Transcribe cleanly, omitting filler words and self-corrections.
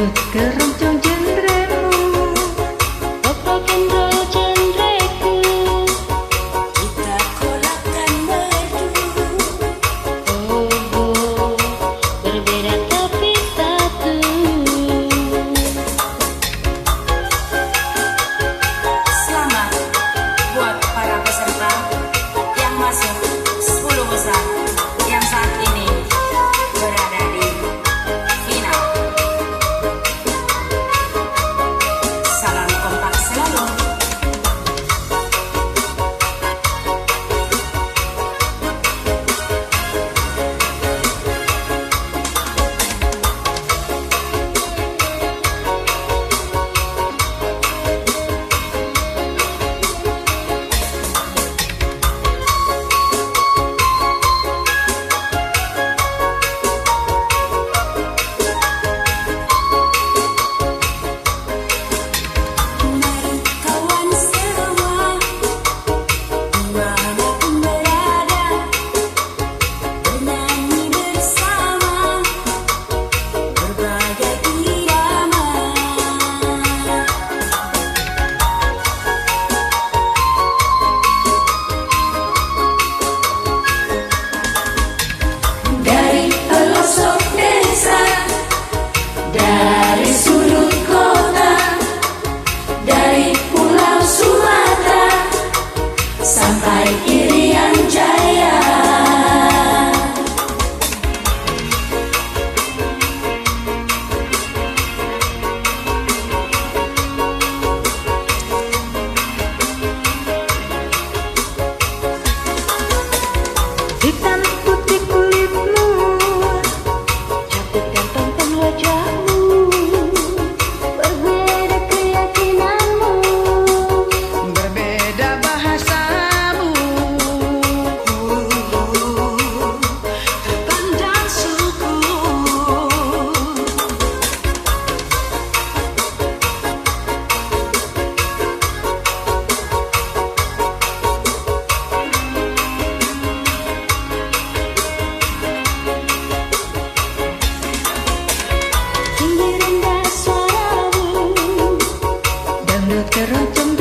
Dangdut keroncong genremu, pop rock and roll genreku. Kita kolakkan merdu. Oh, oh, berbeda tapi satu. Selamat buat para peserta yang masuk 10 besar yang saat ini berada di final. Salam kompak selalu. Mari kawan semua, dimanapun berada, bernyanyi bersama berbagai irama. Dari pelosok desa, dari sudut kota, dari pulau Sumatera sampai Irian Jaya. Hitam putih kulitmu, cantik dan tampan wajahmu, berbeda keyakinanmu, berbeda bahasamu, terpandang suku. Tinggi rendah suaramu, dangdut keroncong